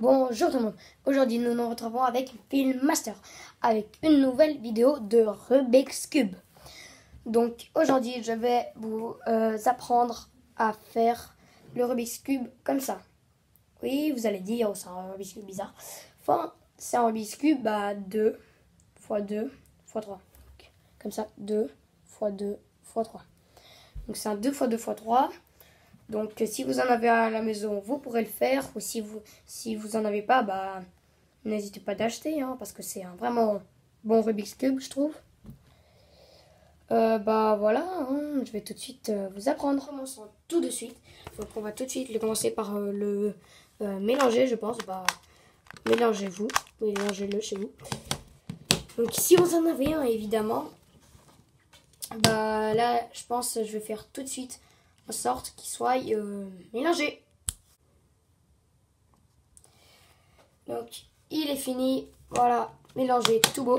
Bonjour tout le monde, aujourd'hui nous nous retrouvons avec Filmmaster, avec une nouvelle vidéo de Rubik's Cube. Donc aujourd'hui je vais vous apprendre à faire le Rubik's Cube comme ça. Oui, vous allez dire, oh, c'est un Rubik's Cube bizarre. Enfin, c'est un Rubik's Cube à 2 x 2 x 3. Donc, comme ça, 2 x 2 x 3. Donc c'est un 2 x 2 x 3. Donc si vous en avez à la maison, vous pourrez le faire. Ou si vous en avez pas, bah n'hésitez pas d'acheter, hein, parce que c'est un vraiment bon Rubik's Cube, je trouve. Bah voilà, hein, je vais tout de suite vous apprendre. Commençons tout de suite. Donc on va tout de suite commencer par le mélanger, je pense. Bah mélangez-le chez vous. Donc si vous en avez un, évidemment, bah là je pense que je vais faire tout de suite en sorte qu'il soit mélangé. Donc il est fini, voilà, mélangé, tout beau.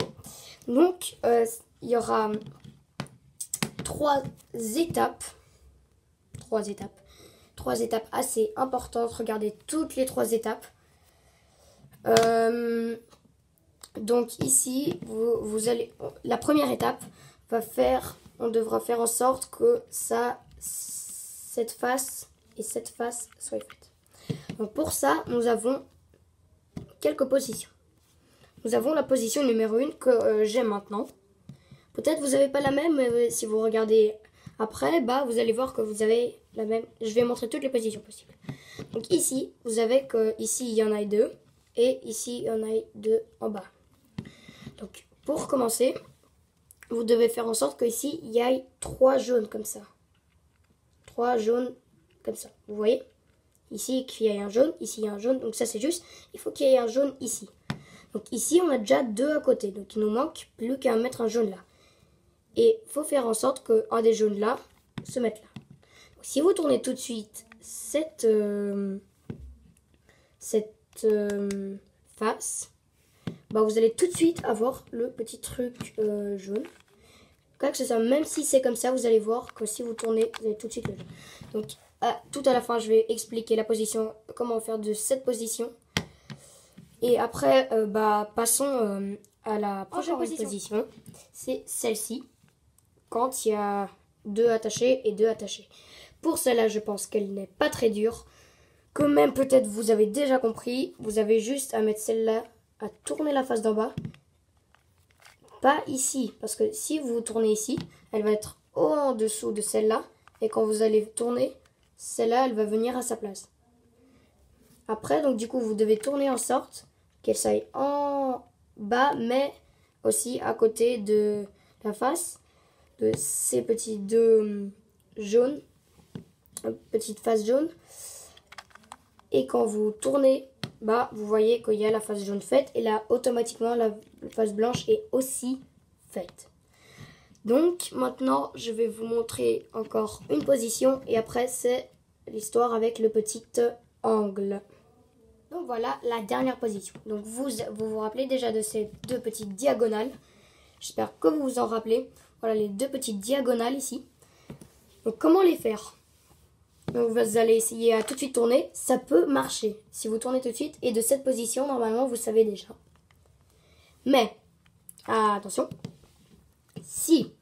Donc il y aura trois étapes assez importantes. Regardez toutes les 3 étapes. Donc ici vous allez, la première étape on devra faire en sorte que cette face et cette face soient faites. Donc pour ça, nous avons quelques positions. Nous avons la position numéro 1 que j'ai maintenant. Peut-être vous n'avez pas la même, mais si vous regardez après, bah vous allez voir que vous avez la même. Je vais montrer toutes les positions possibles. Donc ici, vous avez que ici il y en a 2 et ici il y en a 2 en bas. Donc pour commencer, vous devez faire en sorte qu'ici il y ait 3 jaunes comme ça. 3 jaunes comme ça. Vous voyez? Ici qu'il y ait un jaune, ici il y a un jaune. Donc ça c'est juste, il faut qu'il y ait un jaune ici. Donc ici on a déjà 2 à côté. Donc il nous manque plus qu'à mettre un jaune là. Et il faut faire en sorte qu'un des jaunes là se mette là. Donc, si vous tournez tout de suite cette face, bah vous allez tout de suite avoir le petit truc jaune. Quoi que ce soit, même si c'est comme ça, vous allez voir que si vous tournez, vous avez tout de suite le jaune. Donc tout à la fin, je vais expliquer la position, comment faire de cette position. Et après, bah passons à la prochaine position. C'est celle-ci. Quand il y a 2 attachés et 2 attachés. Pour celle-là, je pense qu'elle n'est pas très dure. Quand même, peut-être vous avez déjà compris. Vous avez juste à mettre celle-là, à tourner la face d'en bas. Pas ici, parce que si vous tournez ici, elle va être en dessous de celle-là. Et quand vous allez tourner, celle-là, elle va venir à sa place. Après, donc du coup, vous devez tourner en sorte qu'elle s'aille en bas, mais aussi à côté de la face de ces petits 2 jaunes, petite face jaune. Et quand vous tournez, bah vous voyez qu'il y a la face jaune faite et là automatiquement la face blanche est aussi faite. Donc maintenant je vais vous montrer encore une position et après c'est l'histoire avec le petit angle. Donc voilà la dernière position. Donc vous rappelez déjà de ces 2 petites diagonales. J'espère que vous vous en rappelez. Voilà les 2 petites diagonales ici. Donc comment les faire? Donc vous allez essayer à tout de suite tourner. Ça peut marcher si vous tournez tout de suite. Et de cette position, normalement, vous savez déjà. Mais, attention. Si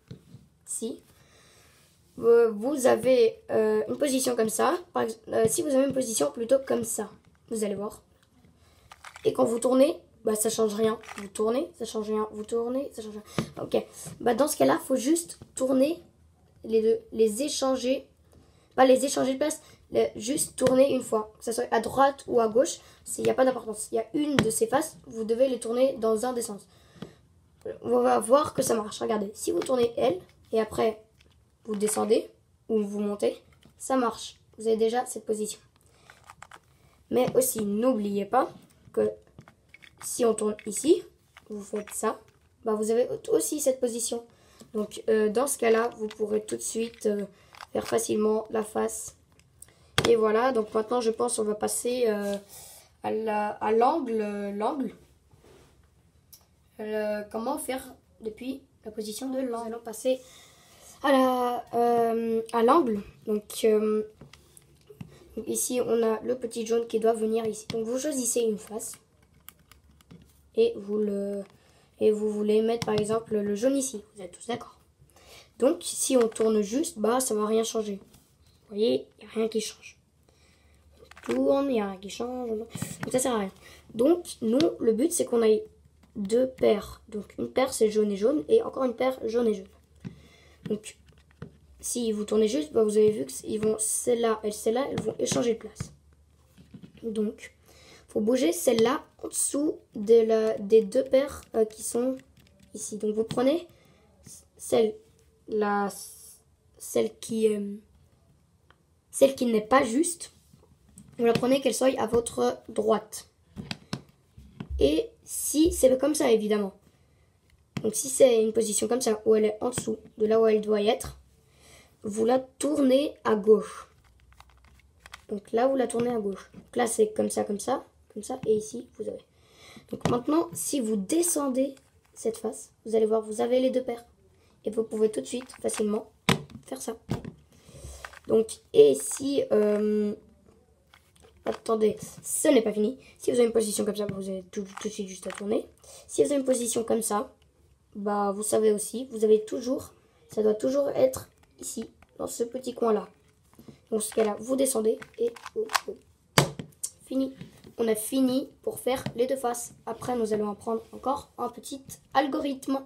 vous avez une position comme ça. Par exemple, si vous avez une position plutôt comme ça. Vous allez voir. Et quand vous tournez, bah ça change rien. Vous tournez, ça change rien. Vous tournez, ça change rien. Ok. Bah dans ce cas-là, il faut juste tourner les deux, les échanger. Pas les échanger de place, juste tourner une fois. Que ce soit à droite ou à gauche, il n'y a pas d'importance. Il y a une de ces faces, vous devez les tourner dans un des sens. On va voir que ça marche. Regardez, si vous tournez elle, et après vous descendez, ou vous montez, ça marche. Vous avez déjà cette position. Mais aussi, n'oubliez pas que si on tourne ici, vous faites ça, bah vous avez aussi cette position. Donc dans ce cas-là, vous pourrez tout de suite faire facilement la face. Et voilà, donc maintenant je pense on va passer à l'angle. Comment faire depuis la position de l'angle. Nous allons passer à l'angle. Donc Donc ici, on a le petit jaune qui doit venir ici. Donc vous choisissez une face. Et vous voulez mettre par exemple le jaune ici. Vous êtes tous d'accord. Donc si on tourne juste, bah ça va rien changer. Vous voyez, il n'y a rien qui change. On tourne, il n'y a rien qui change. Donc ça sert à rien. Donc nous, le but c'est qu'on ait deux paires. Donc une paire c'est jaune et jaune. Et encore une paire jaune et jaune. Donc si vous tournez juste, bah, vous avez vu que celle-là et celle-là, elles vont échanger de place. Donc, il faut bouger celle-là en dessous des deux paires qui sont ici. Donc, vous prenez celle qui n'est pas juste. Vous la prenez qu'elle soit à votre droite. Et si c'est comme ça, évidemment. Donc, si c'est une position comme ça, où elle est en dessous de là où elle doit y être, vous la tournez à gauche. Donc là, vous la tournez à gauche. Donc là, c'est comme ça, comme ça, comme ça. Et ici, vous avez. Donc maintenant, si vous descendez cette face, vous allez voir, vous avez les deux paires. Et vous pouvez tout de suite, facilement, faire ça. Donc, et si... attendez, ce n'est pas fini. Si vous avez une position comme ça, vous avez tout de suite juste à tourner. Si vous avez une position comme ça, bah vous savez aussi, vous avez toujours... Ça doit toujours être ici, dans ce petit coin-là. Dans ce cas-là, vous descendez et fini. On a fini pour faire les deux faces. Après, nous allons apprendre encore un petit algorithme.